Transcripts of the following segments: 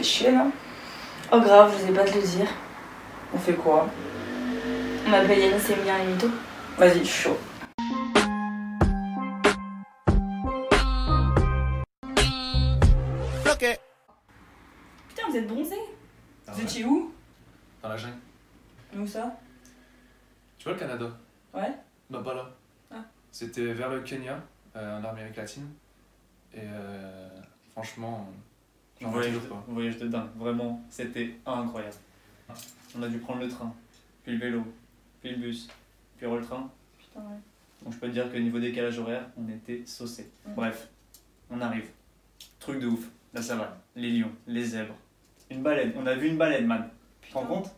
Fais chier là. Oh grave, je sais pas te le dire. On fait quoi? On m'appelle Yanis et Emilien les mythos. Vas-y, chaud. Ok. Putain, vous êtes bronzés. Ah Vous ouais. étiez où? Dans la jungle. Où ça? Tu vois le Canada? Ouais. Bah pas là. Ah. C'était vers le Kenya, en Amérique latine. Et franchement, j'en vois toujours pas. Voyage de dingue, vraiment, c'était incroyable. On a dû prendre le train, puis le vélo, puis le bus, puis le train. Putain, ouais. Donc je peux te dire que niveau décalage horaire, on était saucés. Bref, on arrive. Truc de ouf, la savane, les lions, les zèbres. Une baleine, on a vu une baleine, man. Tu te rends compte?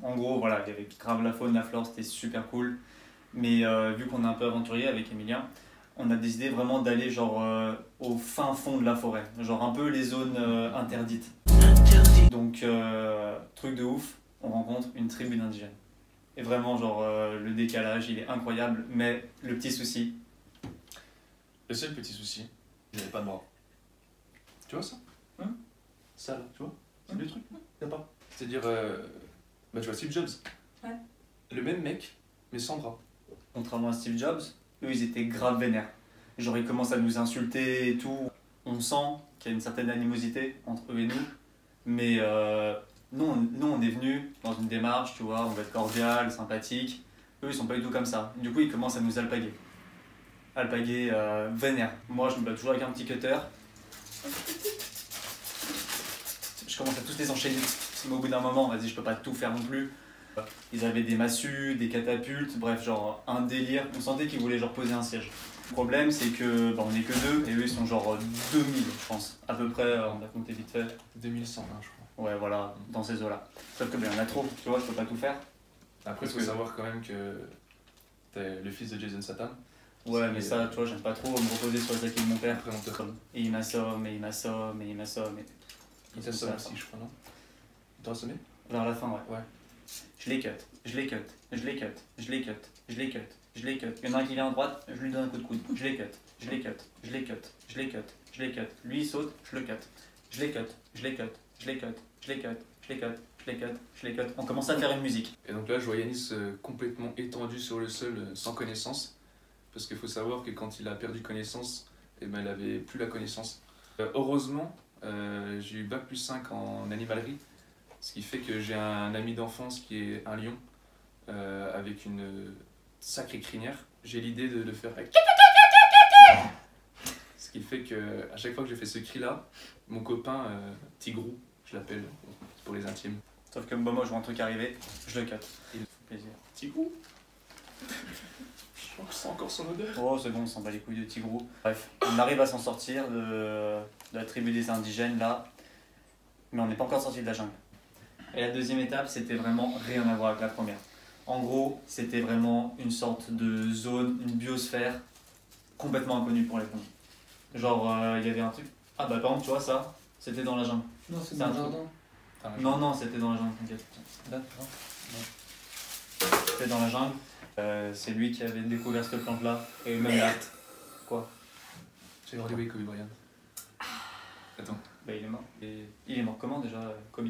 En gros, voilà, il y avait grave la faune, la flore, c'était super cool. Mais vu qu'on est un peu aventurier avec Emilien, on a décidé vraiment d'aller genre au fin fond de la forêt. Genre un peu les zones interdites. Donc, truc de ouf, on rencontre une tribu d'indigènes. Et vraiment, genre, le décalage, il est incroyable. Mais le petit souci... Le seul petit souci, j'avais pas de bras. Tu vois ça? Ça là, tu vois? C'est le truc, y'a pas. C'est-à-dire, bah tu vois Steve Jobs. Ouais. Le même mec, mais sans bras. Contrairement à Steve Jobs, eux, ils étaient grave vénères. Genre, ils commencent à nous insulter et tout. On sent qu'il y a une certaine animosité entre eux et nous. Mais nous, on est venus dans une démarche, tu vois, on va être cordial, sympathique. Eux, ils sont pas du tout comme ça. Du coup, ils commencent à nous alpaguer. Alpaguer vénère. Moi, je me bats toujours avec un petit cutter. Je commence à tous les enchaîner. Mais au bout d'un moment, vas-y, je peux pas tout faire non plus. Ils avaient des massues, des catapultes, bref, genre un délire. On sentait qu'ils voulaient genre poser un siège. Le problème, c'est que bah, on est que deux et eux, ils sont genre 2000, je pense. À peu près, on a compté vite fait. 2100, hein, je crois. Ouais, voilà, dans ces eaux-là. Sauf que ben, il y en a trop, tu vois, je peux pas tout faire. Après, il faut savoir quand même que t'es le fils de Jason Statham. Ouais, mais ça, tu vois, j'aime pas trop me reposer sur les acquis de mon père. Après, on te comme. Et il m'assomme, et il m'assomme, et il m'assomme. Il t'assomme aussi, je crois, non? Il t'a assommé? Vers la fin, ouais. Ouais. Je les cut, je les cut, je les cut, je les cut, je les cut, je les cut. Il y en a un qui vient à droite, je lui donne un coup de coude. Je les cut, je les cut, je les cut, je les cut, je les cut. Lui il saute, je le cut. Je les cut, je les cut, je les cut, je les cut, je les cut, je les cut, je les cut. On commence à faire une musique. Et donc là, je vois Yanis complètement étendu sur le sol, sans connaissance. Parce qu'il faut savoir que quand il a perdu connaissance, eh ben, il avait plus la connaissance. Heureusement, j'ai eu Bac+5 en animalerie. Ce qui fait que j'ai un ami d'enfance qui est un lion, avec une sacrée crinière. J'ai l'idée de le faire avec... Ce qui fait que à chaque fois que je fais ce cri-là, mon copain Tigrou, je l'appelle pour les intimes. Sauf que moi je vois un truc arriver, je le cut. Il me fait plaisir. Tigrou. Je sens encore son odeur. Oh c'est bon, on s'en bat les couilles de Tigrou. Bref, on arrive à s'en sortir de la tribu des indigènes là, mais on n'est pas encore sorti de la jungle. Et la deuxième étape, c'était vraiment rien à voir avec la première. En gros, c'était vraiment une sorte de zone, une biosphère complètement inconnue pour les pompiers. Genre, il y avait un truc... Ah bah par exemple, tu vois ça, c'était dans la jungle. Non, c'est C'est dans un le truc. jardin. Non, non, c'était dans la jungle, t'inquiète. D'accord. C'était dans la jungle. C'est lui qui avait découvert cette plante-là. Et même là. Quoi? J'ai rendez-vous avec Kobe Bryant. Attends. Bah il est mort. Et il est mort comment déjà, Kobe?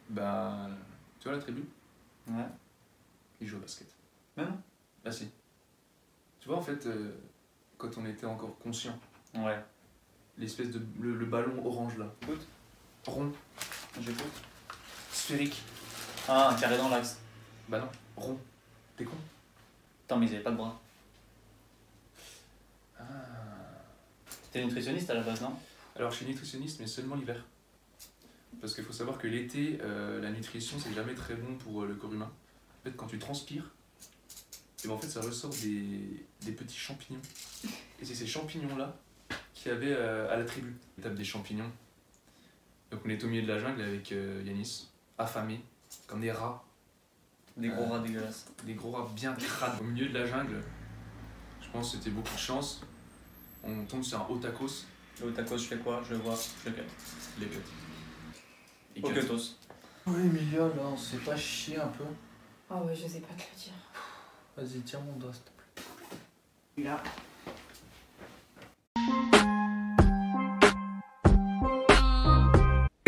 Bah, tu vois la tribu? Ouais. Il joue au basket. Même? Ah si. Tu vois en fait, quand on était encore conscient, Ouais. l'espèce de... le ballon orange là. Écoute. Rond, J'écoute. sphérique. Ah, un carré dans l'axe. Bah non, rond. T'es con? Attends, mais ils avaient pas de bras. Ah. T'es nutritionniste à la base, non? Alors je suis nutritionniste mais seulement l'hiver. Parce qu'il faut savoir que l'été, la nutrition c'est jamais très bon pour le corps humain. En fait quand tu transpires, et ben, en fait ça ressort des petits champignons. Et c'est ces champignons là qu'il y avait à la tribu. L'étape des champignons. Donc on est au milieu de la jungle avec Yanis, affamés, comme des rats. Des gros rats dégueulasses. Des gros rats bien crades au milieu de la jungle. Je pense que c'était beaucoup de chance. On tombe sur un haut tacos. Le tacos, je fais quoi? Je le vois, je le cut. Les cut. Au cutos. Oui, Emilia, là, on se fait pas chier un peu. Ah ouais, je sais pas te le dire. Vas-y, tiens mon doigt, s'il te plaît. Là.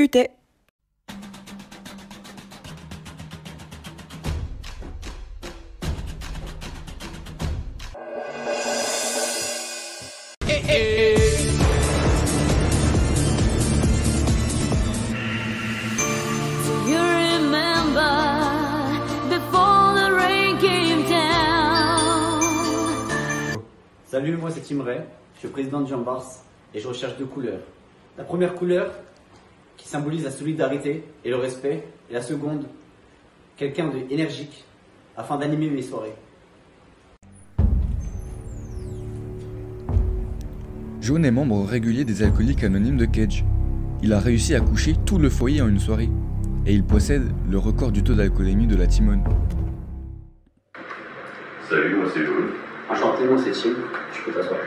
discuter. Salut, moi c'est Tim Ray, je suis président de Jambars et je recherche deux couleurs. La première couleur qui symbolise la solidarité et le respect, et la seconde, quelqu'un d'énergique afin d'animer mes soirées. Jaune est membre régulier des Alcooliques Anonymes de Cage. Il a réussi à coucher tout le foyer en une soirée et il possède le record du taux d'alcoolémie de la Timone. Salut, moi c'est Jaune. Enchanté, moi c'est Tim, tu peux t'asseoir.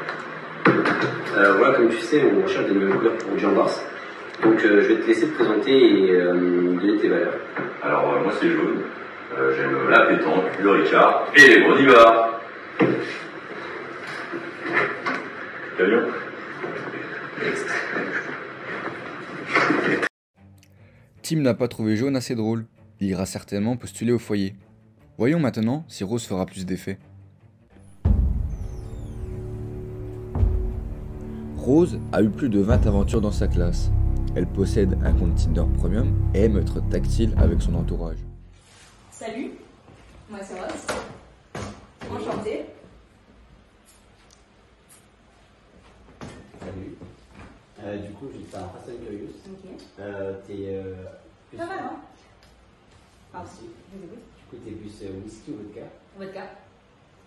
Voilà, comme tu sais, on recherche des nouvelles couleurs pour Jambars. Donc je vais te laisser te présenter et donner tes valeurs. Alors moi c'est Jaune. J'aime la pétanque, le Ricard et les Brodivars. Camion. Tim n'a pas trouvé Jaune assez drôle. Il ira certainement postuler au foyer. Voyons maintenant si Rose fera plus d'effet. Rose a eu plus de 20 aventures dans sa classe. Elle possède un compte Tinder Premium et aime être tactile avec son entourage. Salut, moi c'est Rose. Enchantée. Salut. Du coup, j'étais un Fast and Curious. Ok. T'es plus... Pas mal, hein? Pardon, Merci. je vous écoute. Du coup, t'es plus whisky ou vodka. Vodka,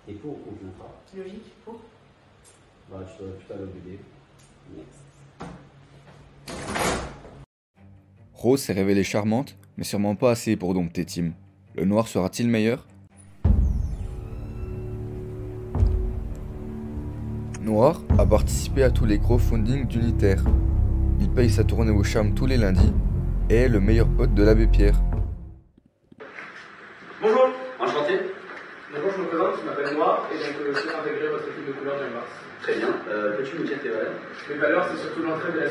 T'es pour ou contre l'ultra? logique, pour. Bah, tu dois plutôt aller au BD. Next. Rose s'est révélée charmante, mais sûrement pas assez pour dompter Tim. Le noir sera-t-il meilleur? Noir a participé à tous les crowdfunding d'Unitaire. Il paye sa tournée au charme tous les lundis et est le meilleur pote de l'abbé Pierre. Bonjour, Enchanté. bonjour, je me présente, je m'appelle Noir et donc je souhaite intégrer votre équipe de couleurs Jambars. Très bien. Peux-tu me dire tes valeurs? Mes valeurs, c'est surtout l'entraide et la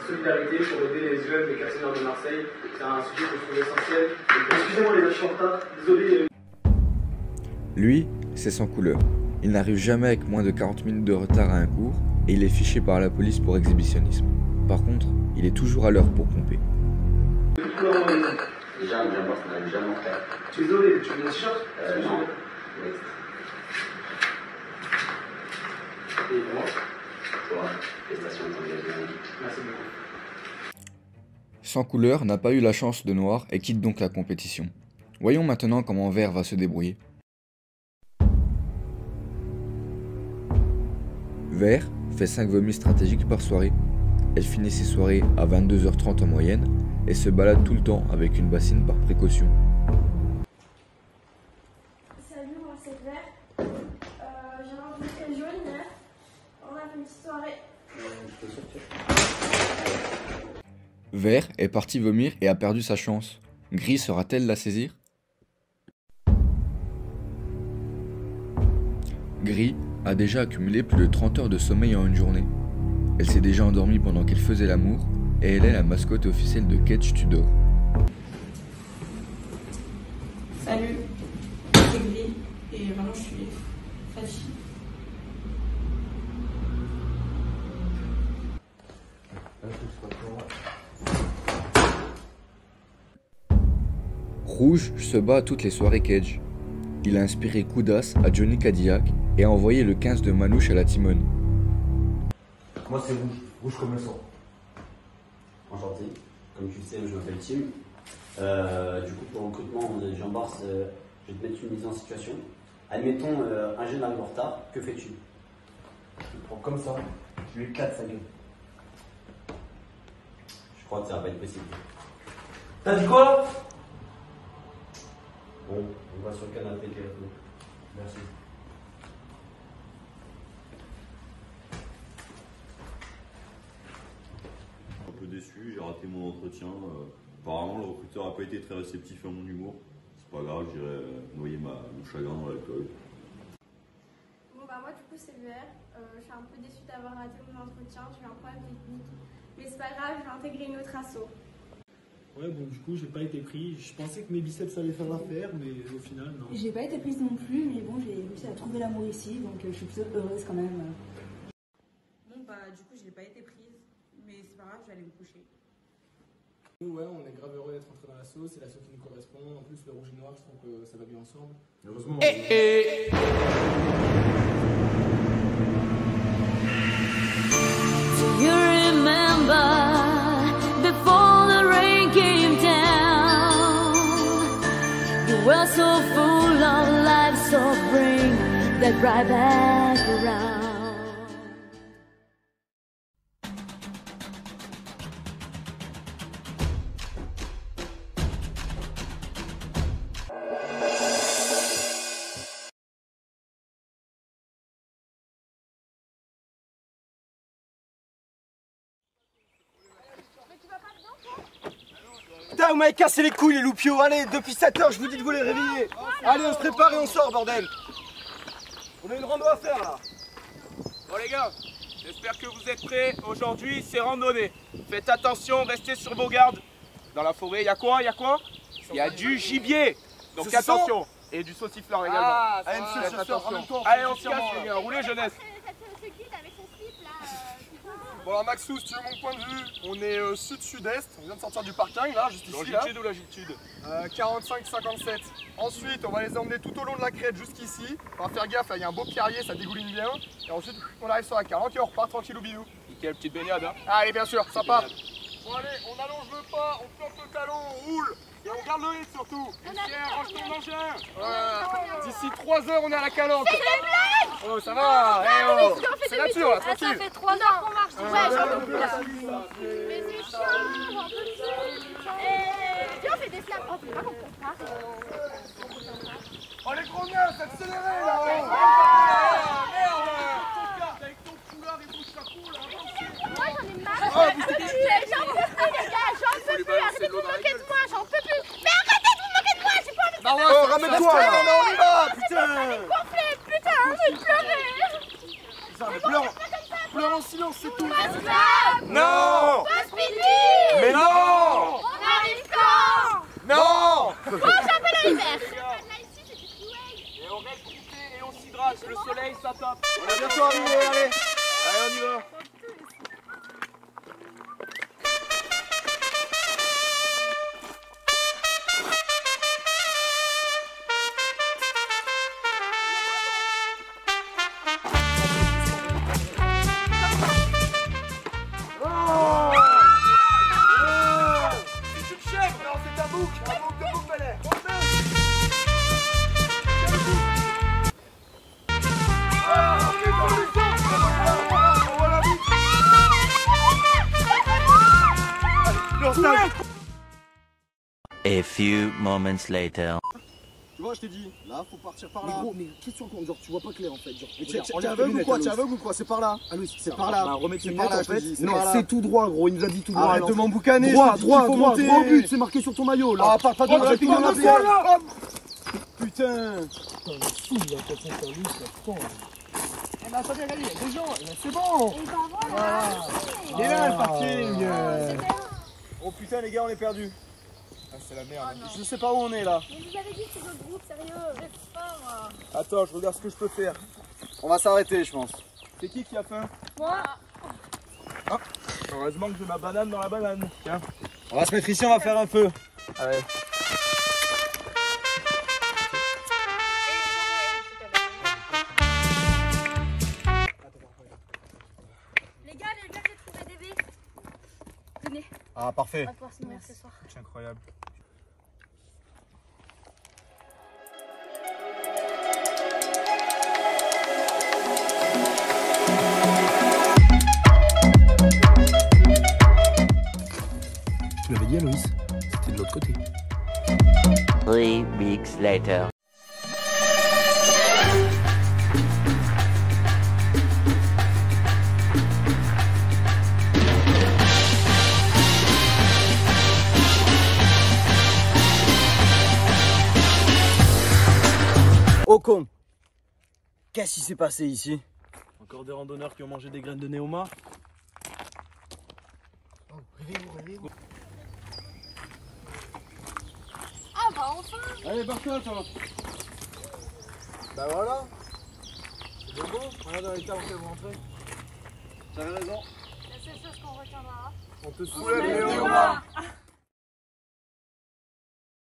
solidarité pour aider les jeunes des quartiers nord de Marseille. C'est un sujet que je trouve essentiel. Excusez-moi les gars, je suis en retard, désolé. Lui, c'est sans couleur. Il n'arrive jamais avec moins de 40 minutes de retard à un cours et il est fiché par la police pour exhibitionnisme. Par contre, il est toujours à l'heure pour pomper. Déjà, un Jambars n'arrive jamais en retard. Je suis désolé, tu veux mon t-shirt? Non. Next. Et moi, Toi, prestation d'engagement. merci beaucoup. Sans couleur n'a pas eu la chance de Noir et quitte donc la compétition. Voyons maintenant comment Vert va se débrouiller. Vert fait 5 vomis stratégiques par soirée. Elle finit ses soirées à 22h30 en moyenne et se balade tout le temps avec une bassine par précaution. Salut, moi c'est Vert. J'ai rencontré Jaune hier. On a fait une petite soirée. Je peux sortir. Vert est parti vomir et a perdu sa chance. Gris sera-t-elle la saisir? Gris a déjà accumulé plus de 30 heures de sommeil en une journée. Elle s'est déjà endormie pendant qu'elle faisait l'amour et elle est la mascotte officielle de Catch Tudor. Salut, c'est Gris et vraiment je suis fatiguée. Rouge se bat à toutes les soirées Cage. Il a inspiré Koudas à Johnny Cadillac et a envoyé le 15 de Manouche à la Timone. Moi c'est rouge, rouge comme le sang. Enchanté. Comme tu le sais, je m'appelle Tim. Du coup, pour le recrutement de Jambars, je vais te mettre une mise en situation. Admettons, un jeune arrive en retard, que fais-tu? Je le prends comme ça, je lui éclate sa gueule. Je crois que ça va pas être possible. T'as dit quoi? Bon, on va sur le canapé, téléphone. Merci. Un peu déçu, j'ai raté mon entretien. Apparemment, le recruteur n'a pas été très réceptif à mon humour. C'est pas grave, j'irai noyer mon chagrin dans l'alcool. Bon bah moi du coup c'est Vert. Je suis un peu déçue d'avoir raté mon entretien. J'ai eu un problème technique. Mais c'est pas grave, je vais intégrer une autre asso. Ouais, bon, du coup, j'ai pas été pris. Je pensais que mes biceps allaient faire l'affaire, mais au final, non. J'ai pas été prise non plus, mais bon, j'ai réussi à trouver l'amour ici, donc je suis plutôt heureuse quand même. Bon, bah, du coup, j'ai pas été prise, mais c'est pas grave, je vais aller me coucher. Nous, ouais, on est grave heureux d'être entrés dans la sauce, c'est la sauce qui nous correspond. En plus, le rouge et noir, je trouve que ça va bien ensemble. Heureusement. You remember before the rain came down, you were so full of life, so bring that right back around. Putain, vous m'avez cassé les couilles les loupiaux. Allez, depuis 7h, je vous dis de vous les réveiller. Allez, on se prépare et on sort, bordel. On a une rando à faire là. Bon les gars, j'espère que vous êtes prêts. Aujourd'hui, c'est randonnée. Faites attention, restez sur vos gardes. Dans la forêt, il y a quoi? Il y a du gibier. Donc attention. Et du saucifleur également. Ah, allez, monsieur le chauffeur, en même temps. Allez, on se casse les gars, roulez jeunesse. Bon alors Maxou, si tu veux mon point de vue, on est sud-sud-est, on vient de sortir du parking là, juste ici. Longitude ou latitude 45-57. Ensuite, on va les emmener tout au long de la crête jusqu'ici. On va faire gaffe, il y a un beau pierrier, ça dégouline bien. Et ensuite, on arrive sur la 40 et on repart tranquille au bidou. Nickel, petite baignade hein. Allez, bien sûr, sympa. Bon allez, on allonge le pas, on plante le talon, on roule. Et on garde le rythme surtout. Lucien, range ton engin. D'ici 3 heures, on est à la calandre. C'est des blagues. Oh, ça va. Oh, c'est nature là, tranquille. Ça fait 3 heures qu'on marche. Ouais, j'en peux plus là. Mais c'est chiant, j'en peux plus. Viens, on fait des snaps. Oh, c'est pas qu'on peut pas. Oh, les gros miens, accélérez là. Merde. Ton carte avec ton foulard et tout ça coule. Moi, j'en ai marre. J'en peux plus, les gars. J'en peux plus. Arrêtez de vous moquer de moi. J'en peux plus. Mais arrêtez de vous moquer de moi. J'ai pas envie de Oh, ramène-toi là. On y va, putain. Putain, arrête de pleurer. Pleure en silence, c'est tout. Non. Mais non. On arrive quand? Non. Bon, j'appelle à l'hiver. Et on reste groupé et on s'hydrate. Le soleil, ça tape. On est bientôt arrivé, allez. Allez, on y va. A few moments later. Tu vois, je t'ai dit, là, faut partir par là. Mais gros, mais qu'est-ce que tu racontes? Genre, tu vois pas clair en fait. Genre, T'es aveugle ou quoi? T'es aveugle ou quoi? C'est par là. Ah oui, c'est par là. Remets tes C'est par là, en je te fait. dis. Non, c'est tout droit, gros. Il nous a dit tout droit. Arrête de m'emboucaner. Droit, je te dis qu'il faut monter. droit au but. C'est marqué sur ton maillot là. Ah, parle pas de Olympique là. Putain. Putain. Putain, il a fait son service, là, putain. Eh ben, attendez, regardez, il y a des gens. C'est bon. Voilà. Il est là, le parking. Oh putain, les gars, on est perdus. Ah, c'est la merde. Je sais pas où on est là. Mais vous avez dit que c'est notre groupe, sérieux. J'ai faim. Attends, je regarde ce que je peux faire. On va s'arrêter, je pense. C'est qui a faim? Moi. Ah, heureusement que j'ai ma banane dans la banane. Tiens. On va se mettre ici, on va faire un feu. Allez. Les gars, j'ai trouvé des baies. Tenez. Ah, parfait. On va pouvoir se nourrir ce soir. C'est incroyable. Tu l'avais dit à Loïs, c'était de l'autre côté. 3 weeks later. Au con. Qu'est-ce qui s'est passé ici? Encore des randonneurs qui ont mangé des graines de néoma. Oh, réveillez-vous, réveillez-vous. enfin. Allez, barre-toi, toi. Bah voilà. C'est bien beau. Regarde dans l'état auquel vous rentrez. J'avais raison. La seule chose qu'on retiendra. On te soulève les